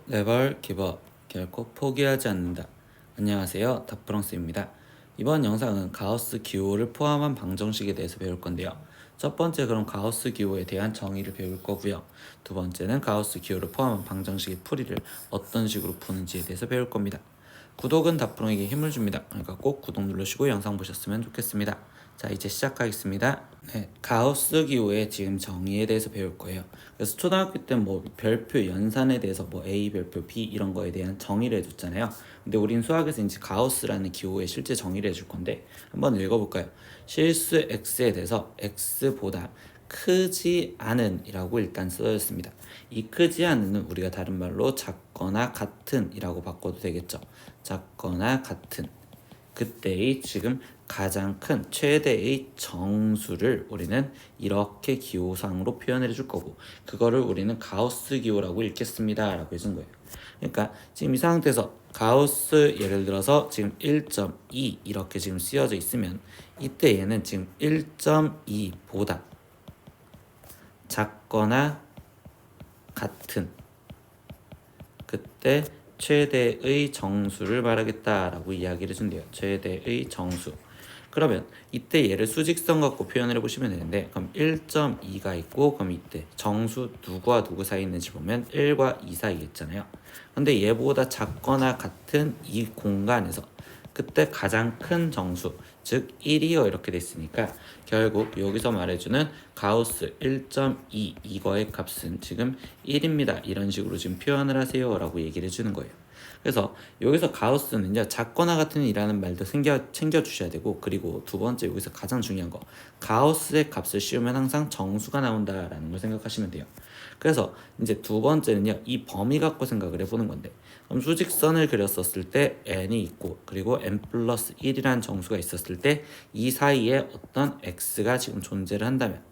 네벌 기버 결코 포기하지 않는다. 안녕하세요, 닥프랑스입니다. 이번 영상은 가우스 기호를 포함한 방정식에 대해서 배울 건데요. 첫 번째 그럼 가우스 기호에 대한 정의를 배울 거고요. 두 번째는 가우스 기호를 포함한 방정식의 풀이를 어떤 식으로 푸는지에 대해서 배울 겁니다. 구독은 닥프랑에게 힘을 줍니다. 그러니까 꼭 구독 누르시고 영상 보셨으면 좋겠습니다. 자, 이제 시작하겠습니다. 네, 가우스 기호의 지금 정의에 대해서 배울 거예요. 그래서 초등학교 때 뭐 별표 연산에 대해서 뭐 A 별표 B 이런 거에 대한 정의를 해줬잖아요. 근데 우린 수학에서 이제 가우스라는 기호의 실제 정의를 해줄 건데 한번 읽어볼까요? 실수 x에 대해서 x보다 크지 않은 이라고 일단 써졌습니다. 이 크지 않은은 우리가 다른 말로 작거나 같은 이라고 바꿔도 되겠죠. 작거나 같은 그때의 지금 가장 큰 최대의 정수를 우리는 이렇게 기호상으로 표현을 해줄 거고 그거를 우리는 가우스 기호라고 읽겠습니다 라고 해준 거예요. 그러니까 지금 이 상태에서 가우스 예를 들어서 지금 1.2 이렇게 지금 쓰여져 있으면 이때 얘는 지금 1.2보다 작거나 같은 그때 최대의 정수를 말하겠다라고 이야기를 해준대요. 최대의 정수. 그러면 이때 얘를 수직선 갖고 표현을 해보시면 되는데 그럼 1.2가 있고 그럼 이때 정수 누구와 누구 사이에 있는지 보면 1과 2 사이에 있잖아요. 근데 얘보다 작거나 같은 이 공간에서 그때 가장 큰 정수 즉 1이요 이렇게 됐으니까 결국 여기서 말해주는 가우스 1.2 이거의 값은 지금 1입니다. 이런 식으로 지금 표현을 하세요 라고 얘기를 해주는 거예요. 그래서 여기서 가우스는요 작거나 같은 이라는 말도 챙겨주셔야 되고 그리고 두 번째 여기서 가장 중요한 거 가우스의 값을 씌우면 항상 정수가 나온다라는 걸 생각하시면 돼요. 그래서 이제 두 번째는요 이 범위 갖고 생각을 해보는 건데 그럼 수직선을 그렸었을 때 n이 있고 그리고 n 플러스 1이라는 정수가 있었을 때 이 사이에 어떤 x가 지금 존재를 한다면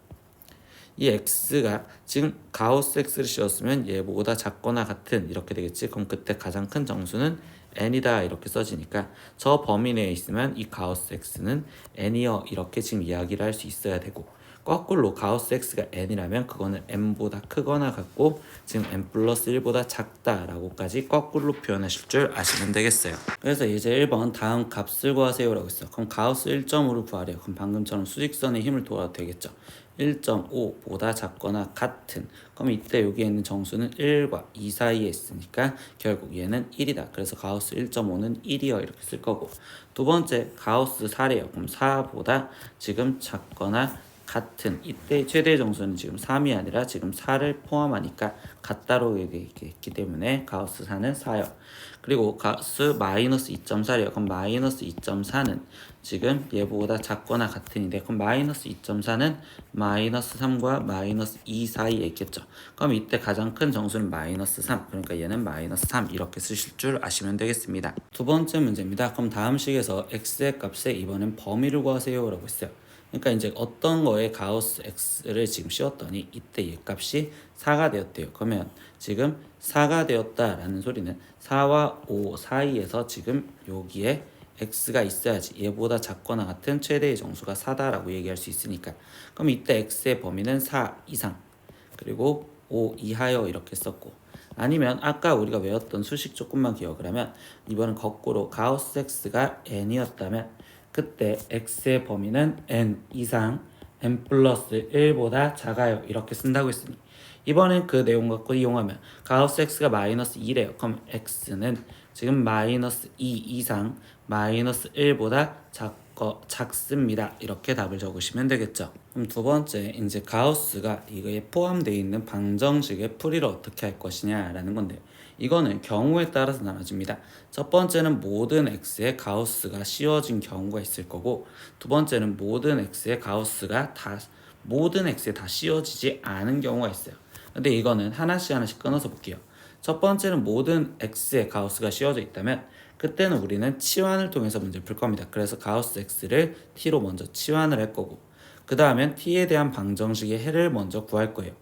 이 x가 지금 가우스 x를 씌웠으면 얘보다 작거나 같은 이렇게 되겠지. 그럼 그때 가장 큰 정수는 n이다 이렇게 써지니까 저 범위 내에 있으면 이 가우스 x는 n이요 이렇게 지금 이야기를 할 수 있어야 되고 거꾸로 가우스 x가 n이라면 그거는 n보다 크거나 같고 지금 n 플러스 1보다 작다라고까지 거꾸로 표현하실 줄 아시면 되겠어요. 그래서 이제 1번 다음 값을 구하세요 라고 했어요. 그럼 가우스 1.5를 구하래요. 그럼 방금처럼 수직선의 힘을 도와도 되겠죠. 1.5보다 작거나 같은 그럼 이때 여기에 있는 정수는 1과 2 사이에 있으니까 결국 얘는 1이다. 그래서 가우스 1.5는 1이요 이렇게 쓸 거고 두 번째 가우스 4래요. 그럼 4보다 지금 작거나 같은 이때 최대 정수는 지금 3이 아니라 지금 4를 포함하니까 같다로 얘기했기 때문에 가우스 4는 4요. 그리고 가우스 마이너스 2.4래요. 그럼 마이너스 2.4는 지금 얘보다 작거나 같은인데 그럼 마이너스 2.4는 마이너스 3과 마이너스 2 사이에 있겠죠. 그럼 이때 가장 큰 정수는 마이너스 3 그러니까 얘는 마이너스 3 이렇게 쓰실 줄 아시면 되겠습니다. 두 번째 문제입니다. 그럼 다음 식에서 x의 값에 이번엔 범위를 구하세요 라고 했어요. 그러니까 이제 어떤 거에 가우스 x를 지금 씌웠더니 이때 얘 값이 4가 되었대요. 그러면 지금 4가 되었다라는 소리는 4와 5 사이에서 지금 여기에 x가 있어야지 얘보다 작거나 같은 최대의 정수가 4다라고 얘기할 수 있으니까 그럼 이때 x의 범위는 4 이상 그리고 5 이하여 이렇게 썼고 아니면 아까 우리가 외웠던 수식 조금만 기억을 하면 이번엔 거꾸로 가우스 x가 n이었다면 그때 x의 범위는 n 이상 n 플러스 1보다 작아요 이렇게 쓴다고 했으니 이번엔 그 내용 갖고 이용하면 가우스 x가 마이너스 2래요. 그럼 x는 지금 마이너스 2 이상 마이너스 1보다 작습니다. 이렇게 답을 적으시면 되겠죠. 그럼 두 번째 이제 가우스가 이거에 포함되어 있는 방정식의 풀이를 어떻게 할 것이냐라는 건데요. 이거는 경우에 따라서 나눠집니다. 첫 번째는 모든 x에 가우스가 씌워진 경우가 있을 거고 두 번째는 모든 x에 가우스가 모든 x에 다 씌워지지 않은 경우가 있어요. 근데 이거는 하나씩 끊어서 볼게요. 첫 번째는 모든 x에 가우스가 씌워져 있다면 그때는 우리는 치환을 통해서 문제를 풀 겁니다. 그래서 가우스 x를 t로 먼저 치환을 할 거고 그 다음엔 t에 대한 방정식의 해를 먼저 구할 거예요.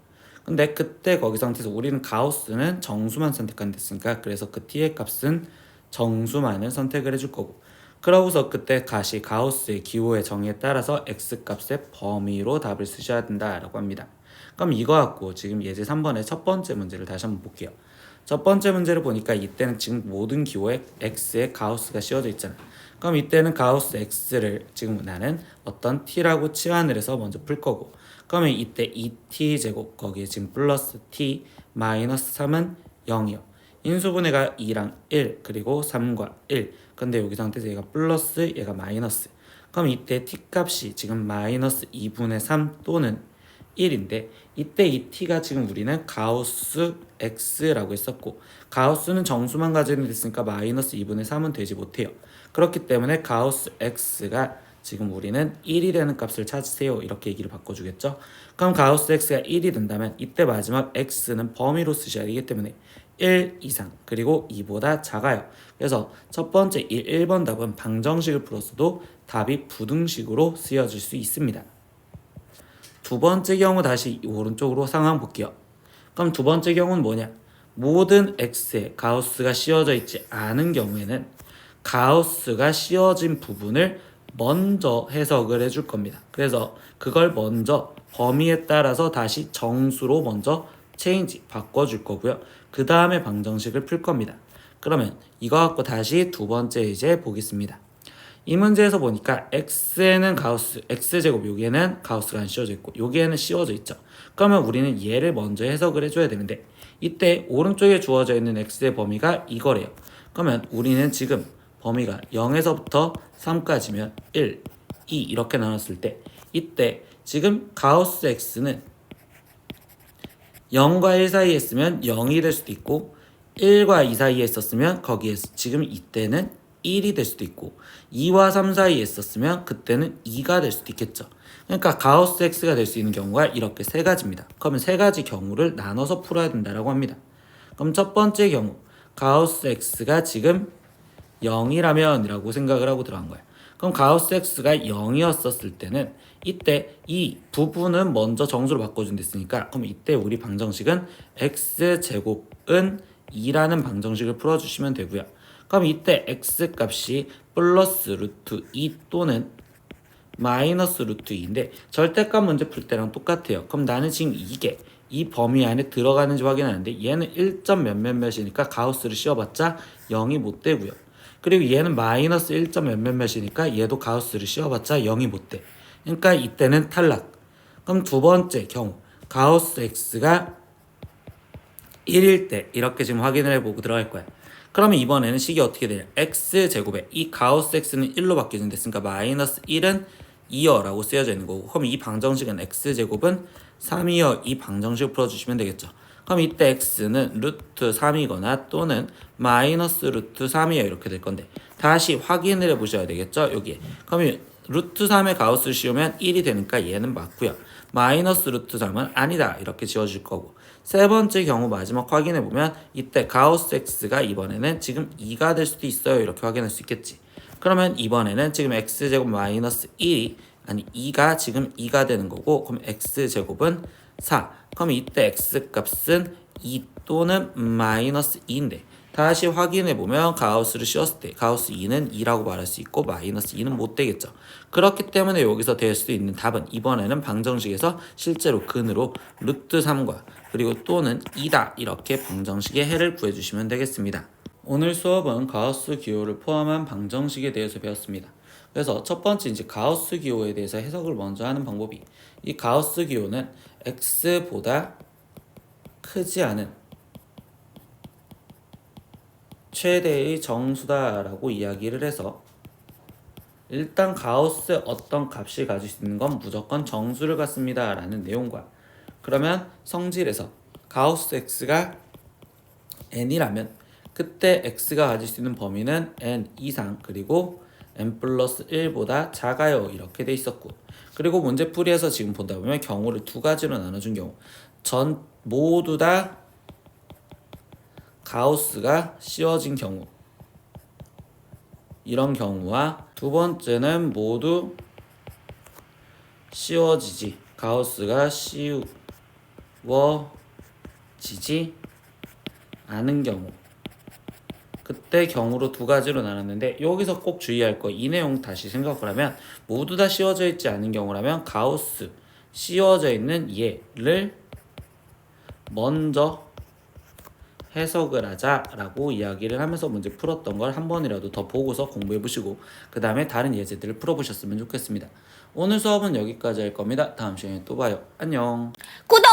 근데 그때 거기 상태에서 우리는 가우스는 정수만 선택한 됐으니까 그래서 그 t의 값은 정수만을 선택을 해줄 거고 그러고서 그때 다시 가우스의 기호의 정의에 따라서 x값의 범위로 답을 쓰셔야 된다라고 합니다. 그럼 이거 갖고 지금 예제 3번의 첫 번째 문제를 다시 한번 볼게요. 첫 번째 문제를 보니까 이때는 지금 모든 기호에 x에 가우스가 씌워져 있잖아. 그럼 이때는 가우스 x를 지금 나는 어떤 t라고 치환을 해서 먼저 풀 거고, 그러면 이때 2t 제곱 거기에 지금 플러스 t 마이너스 3은 0이요. 인수분해가 2랑 1 그리고 3과 1. 근데 여기 상태에서 얘가 플러스 얘가 마이너스. 그럼 이때 t 값이 지금 마이너스 2분의 3 또는 1인데 이때 이 t가 지금 우리는 가우스 x라고 했었고, 가우스는 정수만 가지고 있으니까 마이너스 2분의 3은 되지 못해요. 그렇기 때문에 가우스 x가 지금 우리는 1이 되는 값을 찾으세요 이렇게 얘기를 바꿔주겠죠. 그럼 가우스 x가 1이 된다면 이때 마지막 x는 범위로 쓰셔야 되기 때문에 1 이상 그리고 2보다 작아요. 그래서 첫 번째 1번 답은 방정식을 풀었어도 답이 부등식으로 쓰여질 수 있습니다. 두 번째 경우 다시 오른쪽으로 상황 볼게요. 그럼 두 번째 경우는 뭐냐? 모든 x에 가우스가 씌워져 있지 않은 경우에는 가우스가 씌워진 부분을 먼저 해석을 해줄 겁니다. 그래서 그걸 먼저 범위에 따라서 다시 정수로 먼저 체인지 바꿔줄 거고요. 그 다음에 방정식을 풀 겁니다. 그러면 이거 갖고 다시 두 번째 이제 보겠습니다. 이 문제에서 보니까 x에는 가우스, x제곱 여기에는 가우스가 안 씌워져 있고 여기에는 씌워져 있죠. 그러면 우리는 얘를 먼저 해석을 해줘야 되는데 이때 오른쪽에 주어져 있는 x의 범위가 이거래요. 그러면 우리는 지금 범위가 0에서부터 3까지면 1, 2 이렇게 나눴을 때 이때 지금 가우스 x는 0과 1 사이에 있으면 0이 될 수도 있고 1과 2 사이에 있었으면 거기에 지금 이때는 1이 될 수도 있고 2와 3 사이에 있었으면 그때는 2가 될 수도 있겠죠. 그러니까 가우스 x가 될 수 있는 경우가 이렇게 세 가지입니다. 그러면 세 가지 경우를 나눠서 풀어야 된다고 합니다. 그럼 첫 번째 경우 가우스 x가 지금 0이라면 이라고 생각을 하고 들어간 거야. 그럼 가우스 x가 0이었었을 때는 이때 이 부분은 먼저 정수로 바꿔준댔으니까 그럼 이때 우리 방정식은 x제곱은 2라는 방정식을 풀어주시면 되고요. 그럼 이때 x 값이 플러스 루트 2 또는 마이너스 루트 2인데 절대값 문제 풀 때랑 똑같아요. 그럼 나는 지금 이게 이 범위 안에 들어가는지 확인하는데 얘는 1. 몇몇몇이니까 가우스를 씌워봤자 0이 못 되고요. 그리고 얘는 마이너스 1. 몇몇몇이니까 얘도 가우스를 씌워봤자 0이 못 돼. 그러니까 이때는 탈락. 그럼 두 번째 경우 가우스 x가 1일 때 이렇게 지금 확인을 해보고 들어갈 거야. 그러면 이번에는 식이 어떻게 되냐? x제곱에 이 가우스 x는 1로 바뀌어진 됐으니까 마이너스 1은 2여 라고 쓰여져 있는 거고, 그럼 이 방정식은 x제곱은 3이여 이 방정식을 풀어주시면 되겠죠. 그럼 이때 x는 루트 3이거나 또는 마이너스 루트 3이여 이렇게 될 건데 다시 확인을 해보셔야 되겠죠. 여기에 그럼 루트 3에 가우스를 씌우면 1이 되니까 얘는 맞고요. 마이너스 루트 3은 아니다 이렇게 지워질 거고, 세 번째 경우 마지막 확인해 보면 이때 가우스 x가 이번에는 지금 2가 될 수도 있어요 이렇게 확인할 수 있겠지. 그러면 이번에는 지금 x제곱 마이너스 1이 아니 2가 지금 2가 되는 거고, 그럼 x제곱은 4. 그럼 이때 x값은 2 또는 마이너스 2인데 다시 확인해 보면 가우스를 씌웠을 때 가우스 2는 2라고 말할 수 있고 마이너스 2는 못 되겠죠. 그렇기 때문에 여기서 될 수 있는 답은 이번에는 방정식에서 실제로 근으로 루트 3과 그리고 또는 2다 이렇게 방정식의 해를 구해주시면 되겠습니다. 오늘 수업은 가우스 기호를 포함한 방정식에 대해서 배웠습니다. 그래서 첫 번째 이제 가우스 기호에 대해서 해석을 먼저 하는 방법이, 이 가우스 기호는 x보다 크지 않은 최대의 정수다라고 이야기를 해서 일단 가우스의 어떤 값이 가질 수 있는 건 무조건 정수를 갖습니다 라는 내용과, 그러면 성질에서 가우스 x가 n이라면 그때 x가 가질 수 있는 범위는 n 이상 그리고 n 플러스 1보다 작아요 이렇게 돼 있었고, 그리고 문제풀이에서 지금 보다 보면 경우를 두 가지로 나눠준 경우 전 모두 다 가우스가 씌워진 경우 이런 경우와 두 번째는 모두 씌워지지 가우스가 씌워지지 않은 경우, 그때 경우로 두 가지로 나눴는데 여기서 꼭 주의할 거 이 내용 다시 생각을 하면 모두 다 씌워져 있지 않은 경우라면 가우스 씌워져 있는 얘를 먼저 해석을 하자라고 이야기를 하면서 문제 풀었던 걸 한 번이라도 더 보고서 공부해보시고 그 다음에 다른 예제들을 풀어보셨으면 좋겠습니다. 오늘 수업은 여기까지 할 겁니다. 다음 시간에 또 봐요. 안녕. 구독!